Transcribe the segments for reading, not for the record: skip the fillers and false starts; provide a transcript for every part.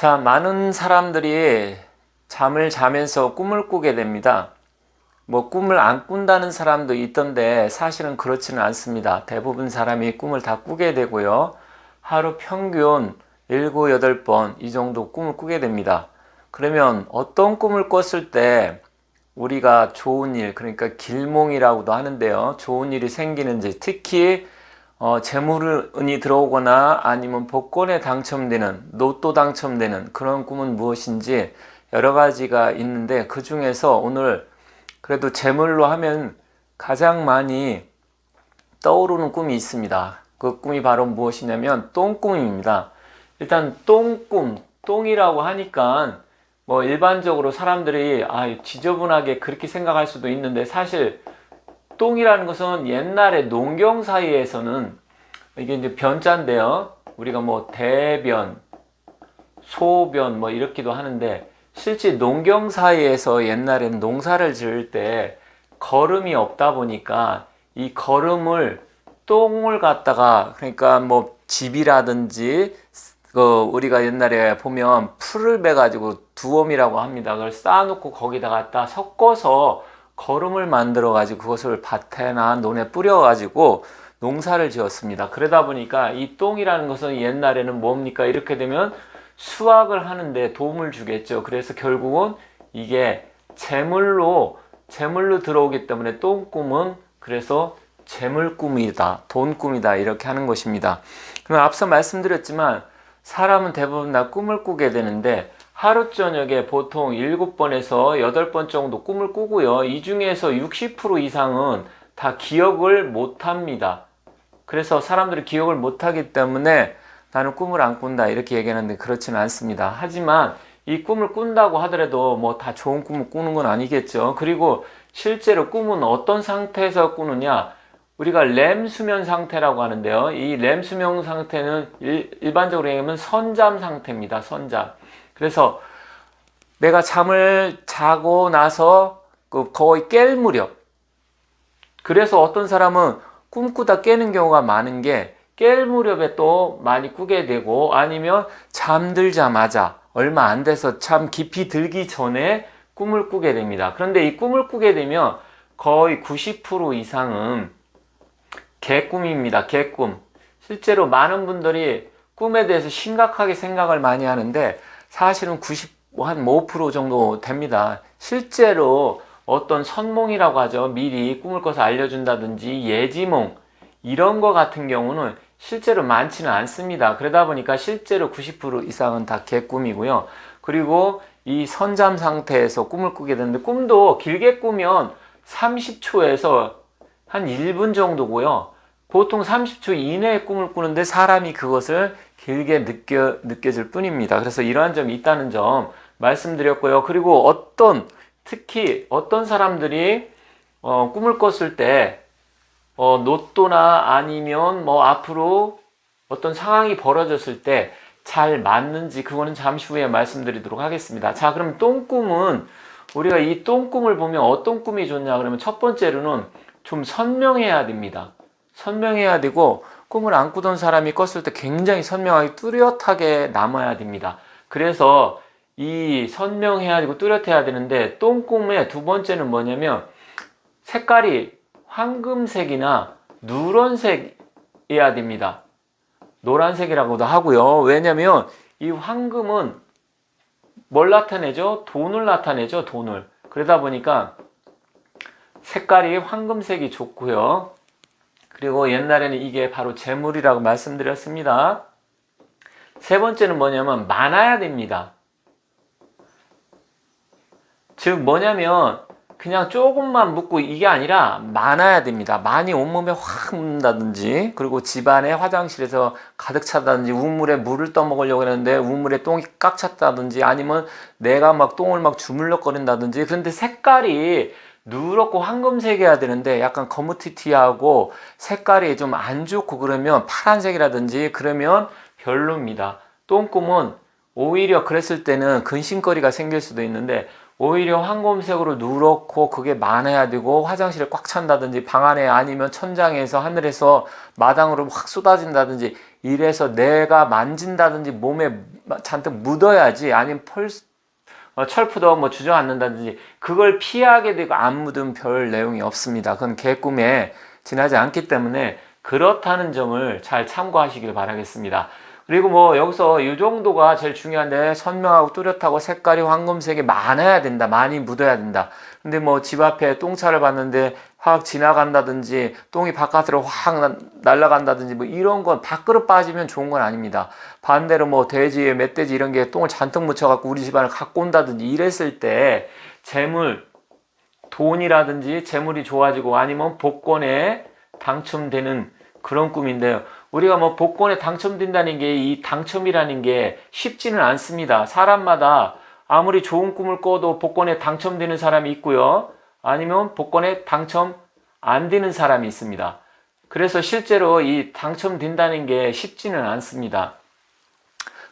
자, 많은 사람들이 잠을 자면서 꿈을 꾸게 됩니다. 뭐 꿈을 안 꾼다는 사람도 있던데 사실은 그렇지는 않습니다. 대부분 사람이 꿈을 다 꾸게 되고요. 하루 평균 7, 8번 이 정도 꿈을 꾸게 됩니다. 그러면 어떤 꿈을 꿨을 때 우리가 좋은 일, 그러니까 길몽이라고도 하는데요. 좋은 일이 생기는지, 특히 재물운이 들어오거나 아니면 복권에 당첨되는, 로또 당첨되는 그런 꿈은 무엇인지 여러 가지가 있는데, 그 중에서 오늘 그래도 재물로 하면 가장 많이 떠오르는 꿈이 있습니다. 그 꿈이 바로 무엇이냐면 똥꿈입니다. 일단 똥꿈, 똥이라고 하니까 뭐 일반적으로 사람들이 지저분하게 그렇게 생각할 수도 있는데, 사실 똥이라는 것은 옛날에 농경 사이에서는 이게 이제 변자인데요. 우리가 뭐 대변, 소변 뭐 이렇게도 하는데, 실제 농경 사이에서 옛날에는 농사를 지을 때 거름이 없다 보니까 이 거름을 똥을 갖다가, 그러니까 뭐 집이라든지 우리가 옛날에 보면 풀을 베가지고 두엄이라고 합니다. 그걸 쌓아놓고 거기다 갖다 섞어서 거름을 만들어 가지고 그것을 밭에나 논에 뿌려 가지고 농사를 지었습니다. 그러다 보니까 이 똥이라는 것은 옛날에는 뭡니까? 이렇게 되면 수확을 하는데 도움을 주겠죠. 그래서 결국은 이게 재물로 들어오기 때문에 똥꿈은 그래서 재물꿈이다, 돈꿈이다, 이렇게 하는 것입니다. 그럼 앞서 말씀드렸지만 사람은 대부분 다 꿈을 꾸게 되는데, 하루 저녁에 보통 7번에서 8번 정도 꿈을 꾸고요. 이 중에서 60% 이상은 다 기억을 못 합니다. 그래서 사람들이 기억을 못 하기 때문에 나는 꿈을 안 꾼다 이렇게 얘기하는데, 그렇지는 않습니다. 하지만 이 꿈을 꾼다고 하더라도 뭐 다 좋은 꿈을 꾸는 건 아니겠죠. 그리고 실제로 꿈은 어떤 상태에서 꾸느냐, 우리가 렘 수면 상태라고 하는데요. 이 렘 수면 상태는 일반적으로 얘기하면 선잠 상태입니다. 선잠. 그래서 내가 잠을 자고 나서 거의 깰 무렵, 그래서 어떤 사람은 꿈꾸다 깨는 경우가 많은 게, 깰 무렵에 또 많이 꾸게 되고, 아니면 잠들자마자 얼마 안 돼서 참 깊이 들기 전에 꿈을 꾸게 됩니다. 그런데 이 꿈을 꾸게 되면 거의 90% 이상은 개꿈입니다. 개꿈. 실제로 많은 분들이 꿈에 대해서 심각하게 생각을 많이 하는데, 사실은 한 5% 정도 됩니다. 실제로 어떤 선몽이라고 하죠. 미리 꿈을 꿔서 알려준다든지 예지몽, 이런 거 같은 경우는 실제로 많지는 않습니다. 그러다 보니까 실제로 90% 이상은 다 개꿈이고요. 그리고 이 선잠 상태에서 꿈을 꾸게 되는데, 꿈도 길게 꾸면 30초에서 한 1분 정도고요. 보통 30초 이내에 꿈을 꾸는데 사람이 그것을 길게 느껴질 뿐입니다. 그래서 이러한 점이 있다는 점 말씀드렸고요. 그리고 특히 어떤 사람들이 꿈을 꿨을 때 로또나 아니면 뭐 앞으로 어떤 상황이 벌어졌을 때 잘 맞는지, 그거는 잠시 후에 말씀드리도록 하겠습니다. 자, 그럼 똥꿈은, 우리가 이 똥꿈을 보면 어떤 꿈이 좋냐 그러면, 첫 번째로는 좀 선명해야 됩니다. 선명해야 되고, 꿈을 안 꾸던 사람이 꿨을 때 굉장히 선명하게 뚜렷하게 남아야 됩니다. 그래서 이 선명해야 되고 뚜렷해야 되는데, 똥꿈의 두 번째는 뭐냐면 색깔이 황금색이나 누런색이어야 됩니다. 노란색이라고도 하고요. 왜냐면 이 황금은 뭘 나타내죠? 돈을 나타내죠. 돈을. 그러다 보니까 색깔이 황금색이 좋고요. 그리고 옛날에는 이게 바로 재물이라고 말씀드렸습니다. 세 번째는 뭐냐면 많아야 됩니다. 즉 뭐냐면 그냥 조금만 묻고 이게 아니라 많아야 됩니다. 많이 온몸에 확 묻는다든지, 그리고 집안에 화장실에서 가득 차다든지, 우물에 물을 떠먹으려고 했는데 우물에 똥이 꽉 찼다든지, 아니면 내가 막 똥을 막 주물럭거린다든지. 그런데 색깔이 누렇고 황금색이어야 되는데 약간 거무튀튀하고 색깔이 좀 안 좋고 그러면 파란색이라든지 그러면 별로입니다. 똥꿈은 오히려 그랬을 때는 근심거리가 생길 수도 있는데, 오히려 황금색으로 누렇고 그게 많아야 되고, 화장실에 꽉 찬다든지 방 안에 아니면 천장에서 하늘에서 마당으로 확 쏟아진다든지, 이래서 내가 만진다든지 몸에 잔뜩 묻어야지, 아니면 철푸덕 뭐 주저앉는다든지 그걸 피하게 되고 안 묻으면 별 내용이 없습니다. 그건 개꿈에 지나지 않기 때문에 그렇다는 점을 잘 참고하시길 바라겠습니다. 그리고 뭐 여기서 이 정도가 제일 중요한데, 선명하고 뚜렷하고 색깔이 황금색이 많아야 된다. 많이 묻어야 된다. 근데 뭐 집 앞에 똥차를 봤는데 확 지나간다든지 똥이 바깥으로 확 날아간다든지 뭐 이런 건 밖으로 빠지면 좋은 건 아닙니다. 반대로 뭐 돼지, 멧돼지 이런 게 똥을 잔뜩 묻혀갖고 우리 집안을 갖고 온다든지 이랬을 때 재물, 돈이라든지 재물이 좋아지고 아니면 복권에 당첨되는 그런 꿈인데요. 우리가 뭐 복권에 당첨된다는 게, 이 당첨이라는 게 쉽지는 않습니다. 사람마다 아무리 좋은 꿈을 꿔도 복권에 당첨되는 사람이 있고요. 아니면 복권에 당첨 안 되는 사람이 있습니다. 그래서 실제로 이 당첨된다는 게 쉽지는 않습니다.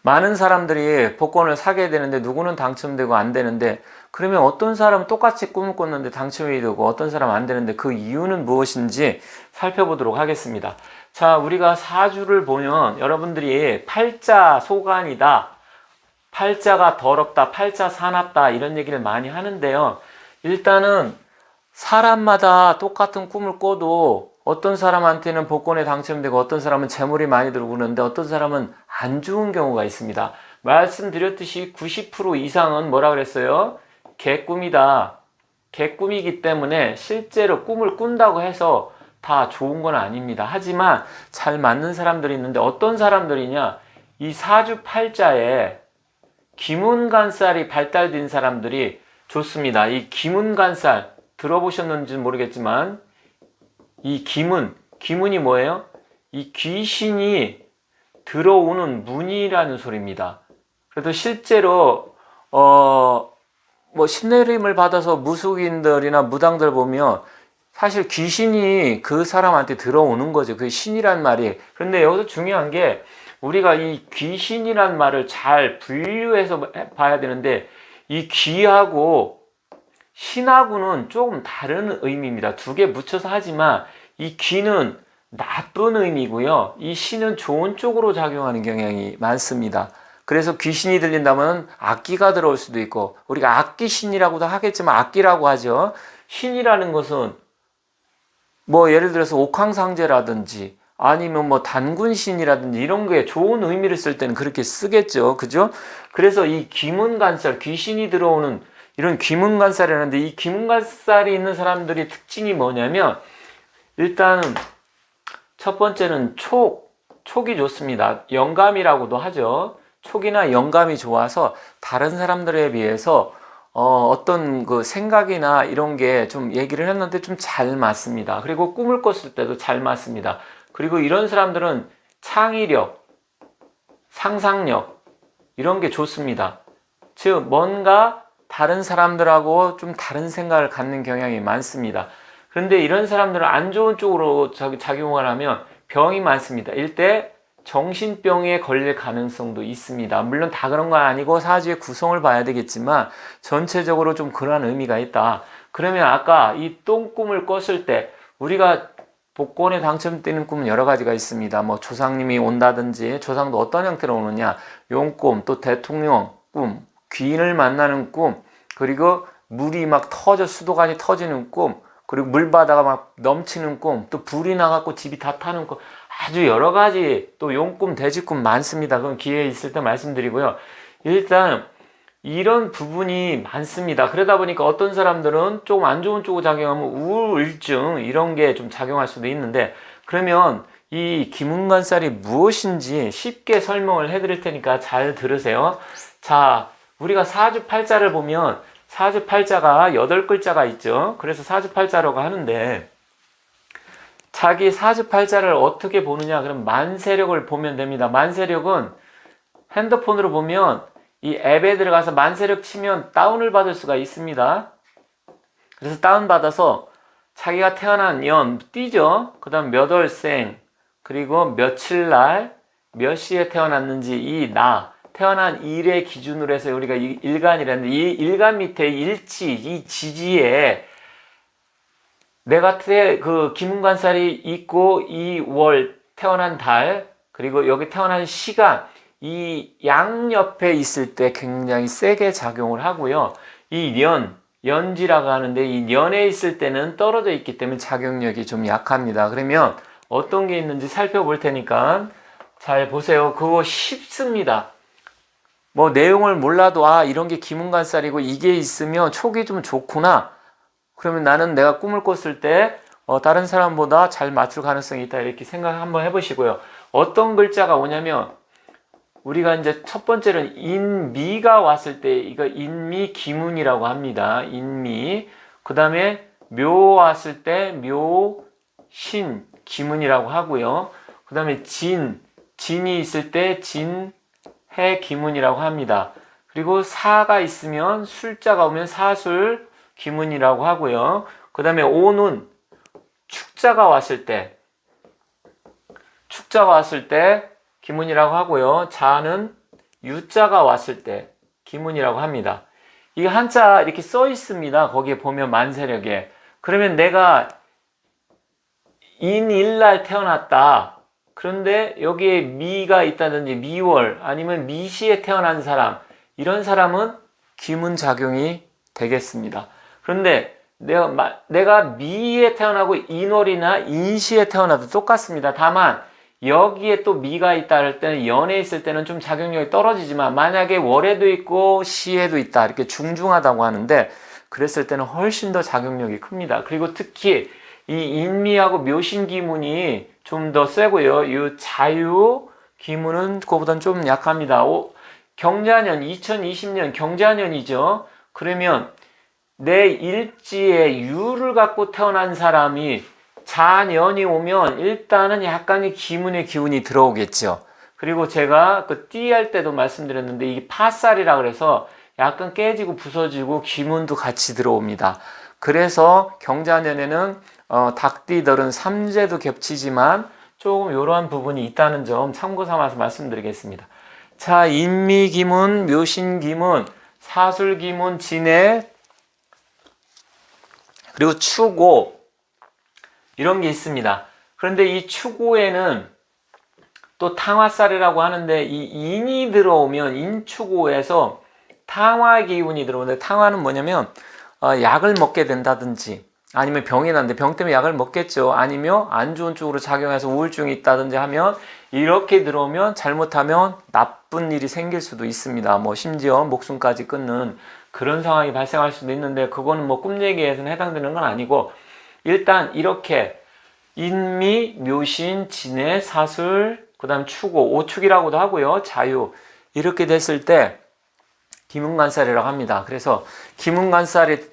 많은 사람들이 복권을 사게 되는데 누구는 당첨되고 안 되는데, 그러면 어떤 사람은 똑같이 꿈을 꿨는데 당첨이 되고 어떤 사람은 안 되는데 그 이유는 무엇인지 살펴보도록 하겠습니다. 자, 우리가 사주를 보면 여러분들이 팔자 소관이다, 팔자가 더럽다, 팔자 사납다 이런 얘기를 많이 하는데요. 일단은 사람마다 똑같은 꿈을 꿔도 어떤 사람한테는 복권에 당첨되고 어떤 사람은 재물이 많이 들고 그러는데 어떤 사람은 안 좋은 경우가 있습니다. 말씀드렸듯이 90% 이상은 뭐라 그랬어요? 개꿈이다. 개꿈이기 때문에 실제로 꿈을 꾼다고 해서 다 좋은 건 아닙니다. 하지만 잘 맞는 사람들이 있는데, 어떤 사람들이냐? 이 사주팔자에 기문간살이 발달된 사람들이 좋습니다. 이 기문간살 들어보셨는지는 모르겠지만, 이 기문이 뭐예요? 이 귀신이 들어오는 문이라는 소리입니다. 그래도 실제로 뭐 신내림을 받아서 무속인들이나 무당들 보면 사실 귀신이 그 사람한테 들어오는 거죠. 그게 신이란 말이. 그런데 여기서 중요한 게, 우리가 이 귀신이란 말을 잘 분류해서 봐야 되는데, 이 귀하고 신하고는 조금 다른 의미입니다. 두 개 묻혀서 하지만 이 귀는 나쁜 의미고요, 이 신은 좋은 쪽으로 작용하는 경향이 많습니다. 그래서 귀신이 들린다면 악기가 들어올 수도 있고, 우리가 악기신이라고도 하겠지만 악기라고 하죠. 신이라는 것은 뭐 예를 들어서 옥황상제라든지 아니면 뭐 단군신이라든지 이런 게 좋은 의미를 쓸 때는 그렇게 쓰겠죠. 그죠? 그래서 이 귀문간살, 귀신이 들어오는 이런 귀문간살이라는데, 이 귀문간살이 있는 사람들의 특징이 뭐냐면, 일단 첫 번째는 촉이 좋습니다. 영감이라고도 하죠. 촉이나 영감이 좋아서 다른 사람들에 비해서 어떤 그 생각이나 이런 게 좀 얘기를 했는데 좀 잘 맞습니다. 그리고 꿈을 꿨을 때도 잘 맞습니다. 그리고 이런 사람들은 창의력, 상상력 이런 게 좋습니다. 즉 뭔가 다른 사람들하고 좀 다른 생각을 갖는 경향이 많습니다. 그런데 이런 사람들은 안 좋은 쪽으로 작용을 하면 병이 많습니다. 일대 정신병에 걸릴 가능성도 있습니다. 물론 다 그런 건 아니고 사주의 구성을 봐야 되겠지만 전체적으로 좀 그러한 의미가 있다. 그러면 아까 이 똥꿈을 꿨을 때, 우리가 복권에 당첨되는 꿈은 여러 가지가 있습니다. 뭐 조상님이 온다든지, 조상도 어떤 형태로 오느냐, 용꿈, 또 대통령 꿈, 귀인을 만나는 꿈, 그리고 물이 막 수도관이 터지는 꿈, 그리고 물바다가 막 넘치는 꿈, 또 불이 나갖고 집이 다 타는 꿈, 아주 여러 가지, 또 용꿈, 돼지꿈 많습니다. 그건 기회 있을 때 말씀드리고요. 일단 이런 부분이 많습니다. 그러다 보니까 어떤 사람들은 조금 안 좋은 쪽으로 작용하면 우울증 이런 게 좀 작용할 수도 있는데, 그러면 이 기문간살이 무엇인지 쉽게 설명을 해드릴 테니까 잘 들으세요. 자, 우리가 사주팔자를 보면 사주팔자가 8글자가 있죠. 그래서 사주팔자라고 하는데, 자기 사주팔자를 어떻게 보느냐? 그럼 만세력을 보면 됩니다. 만세력은 핸드폰으로 보면 이 앱에 들어가서 만세력 치면 다운을 받을 수가 있습니다. 그래서 다운받아서 자기가 태어난 연 띄죠. 그 다음 몇 월생, 그리고 며칠날 몇 시에 태어났는지 이 태어난 일의 기준으로 해서 우리가 일간이라는데, 이 일간 밑에 일지, 이 지지에 내가 그 기문간살이 있고 이 월 태어난 달, 그리고 여기 태어난 시간, 이 양옆에 있을 때 굉장히 세게 작용을 하고요. 이 연지라고 하는데 이 년에 있을 때는 떨어져 있기 때문에 작용력이 좀 약합니다. 그러면 어떤 게 있는지 살펴볼 테니까 잘 보세요. 그거 쉽습니다. 뭐 내용을 몰라도 이런 게 기문관살이고 이게 있으면 촉이 좀 좋구나. 그러면 나는 내가 꿈을 꿨을 때 다른 사람보다 잘 맞출 가능성이 있다. 이렇게 생각 한번 해보시고요. 어떤 글자가 오냐면 우리가 이제 첫 번째는 인미가 왔을 때 이거 인미 기문이라고 합니다. 인미. 그 다음에 묘 왔을 때 묘신 기문이라고 하고요. 그 다음에 진이 있을 때 진해 기문이라고 합니다. 그리고 사가 있으면 술자가 오면 사술 기문이라고 하고요. 그 다음에 오는 축자가 왔을 때 기문이라고 하고요. 자는 유자가 왔을 때 기문이라고 합니다. 이게 한자 이렇게 써 있습니다. 거기에 보면 만세력에. 그러면 내가 인일날 태어났다. 그런데 여기에 미가 있다든지 미월 아니면 미시에 태어난 사람, 이런 사람은 기문 작용이 되겠습니다. 그런데 내가 미에 태어나고 인월이나 인시에 태어나도 똑같습니다. 다만 여기에 또 미가 있다 할 때는 연에 있을 때는 좀 작용력이 떨어지지만 만약에 월에도 있고 시에도 있다 이렇게 중중하다고 하는데 그랬을 때는 훨씬 더 작용력이 큽니다. 그리고 특히 이 인미하고 묘신기문이 좀 더 세고요. 이 자유 기문은 그거보다는 좀 약합니다. 경자년 2020년 경자년이죠. 그러면 내 일지에 유를 갖고 태어난 사람이 자년이 오면 일단은 약간의 기문의 기운이 들어오겠죠. 그리고 제가 그 띠 할 때도 말씀드렸는데 이게 파살이라 그래서 약간 깨지고 부서지고 기문도 같이 들어옵니다. 그래서 경자년에는 닭띠들은 삼재도 겹치지만 조금 이러한 부분이 있다는 점 참고 삼아서 말씀드리겠습니다. 자, 인미기문, 묘신기문, 사술기문, 진해, 그리고 추고 이런 게 있습니다. 그런데 이 추고에는 또 탕화살이라고 하는데 이 인이 들어오면 인추고에서 탕화 기운이 들어오는데 탕화는 뭐냐면 약을 먹게 된다든지 아니면 병이 났는데 병 때문에 약을 먹겠죠. 아니면 안 좋은 쪽으로 작용해서 우울증이 있다든지 하면 이렇게 들어오면 잘못하면 나쁜 일이 생길 수도 있습니다. 뭐 심지어 목숨까지 끊는 그런 상황이 발생할 수도 있는데 그거는 뭐 꿈 얘기에서는 해당되는 건 아니고 일단 이렇게 인미, 묘신, 진해, 사술, 그 다음 추고, 오축이라고도 하고요. 자유 이렇게 됐을 때 기문관살이라고 합니다. 그래서 기문관살이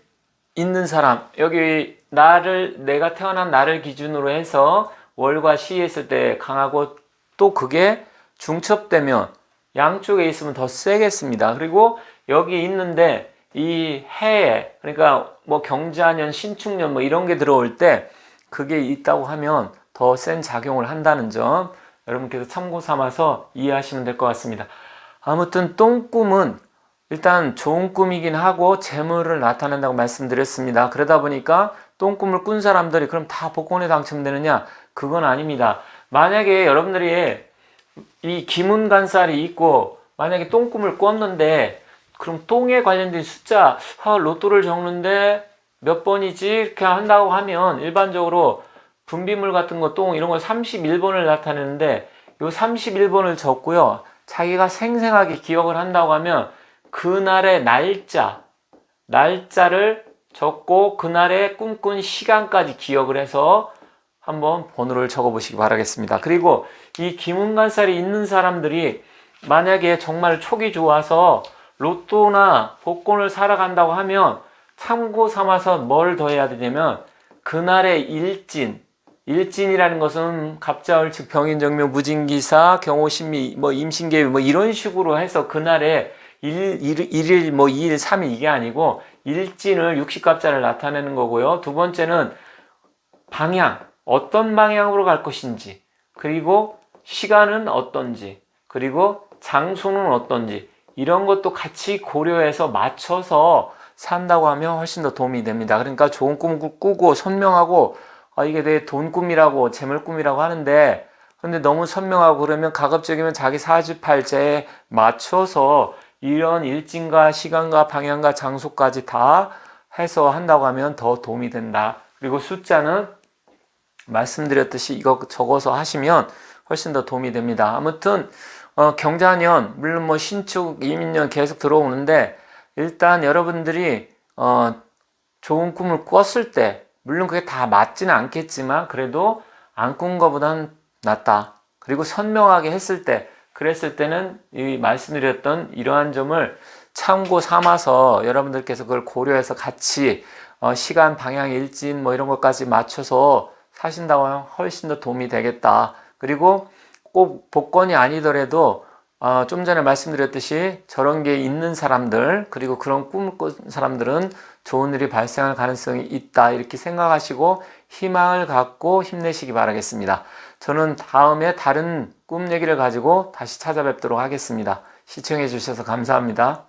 있는 사람, 여기 내가 태어난 나를 기준으로 해서 월과 시 했을 때 강하고 또 그게 중첩되면 양쪽에 있으면 더 세겠습니다. 그리고 여기 있는데 이 해에 그러니까 뭐 경자년, 신축년 뭐 이런 게 들어올 때 그게 있다고 하면 더 센 작용을 한다는 점 여러분께서 참고 삼아서 이해하시면 될 것 같습니다. 아무튼 똥꿈은 일단 좋은 꿈이긴 하고 재물을 나타낸다고 말씀드렸습니다. 그러다 보니까 똥꿈을 꾼 사람들이 그럼 다 복권에 당첨되느냐? 그건 아닙니다. 만약에 여러분들이 이 기문간살이 있고 만약에 똥꿈을 꿨는데 그럼 똥에 관련된 숫자 로또를 적는데 몇 번이지 이렇게 한다고 하면 일반적으로 분비물 같은 거 똥 이런 거 31번을 나타내는데 요 31번을 적고요. 자기가 생생하게 기억을 한다고 하면 그날의 날짜를 적고 그날의 꿈꾼 시간까지 기억을 해서 한번 번호를 적어 보시기 바라겠습니다. 그리고 이 기문간살이 있는 사람들이 만약에 정말 촉이 좋아서 로또나 복권을 사러 간다고 하면 참고 삼아서 뭘 더 해야 되냐면 그날의 일진이라는 것은 갑자을 즉 병인정묘 무진기사 경호신미 뭐 임신계위 뭐 이런 식으로 해서 그날의 1일 뭐 2일 3일 이게 아니고 일진을 60갑자를 나타내는 거고요. 두 번째는 방향 어떤 방향으로 갈 것인지 그리고 시간은 어떤지 그리고 장소는 어떤지 이런 것도 같이 고려해서 맞춰서 산다고 하면 훨씬 더 도움이 됩니다. 그러니까 좋은 꿈을 꾸고 선명하고 이게 내 돈 꿈이라고 재물 꿈이라고 하는데 근데 너무 선명하고 그러면 가급적이면 자기 사주팔자에 맞춰서 이런 일진과 시간과 방향과 장소까지 다 해서 한다고 하면 더 도움이 된다. 그리고 숫자는 말씀드렸듯이 이거 적어서 하시면 훨씬 더 도움이 됩니다. 아무튼 경자년 물론 뭐 신축 이민년 계속 들어오는데 일단 여러분들이 좋은 꿈을 꿨을 때 물론 그게 다 맞지는 않겠지만 그래도 안 꾼 거보단 낫다. 그리고 선명하게 했을 때 그랬을 때는 이 말씀드렸던 이러한 점을 참고 삼아서 여러분들께서 그걸 고려해서 같이 시간, 방향, 일진 뭐 이런 것까지 맞춰서 사신다고 하면 훨씬 더 도움이 되겠다. 그리고 꼭 복권이 아니더라도 좀 전에 말씀드렸듯이 저런 게 있는 사람들 그리고 그런 꿈을 꾼 사람들은 좋은 일이 발생할 가능성이 있다 이렇게 생각하시고 희망을 갖고 힘내시기 바라겠습니다. 저는 다음에 다른 꿈 얘기를 가지고 다시 찾아뵙도록 하겠습니다. 시청해 주셔서 감사합니다.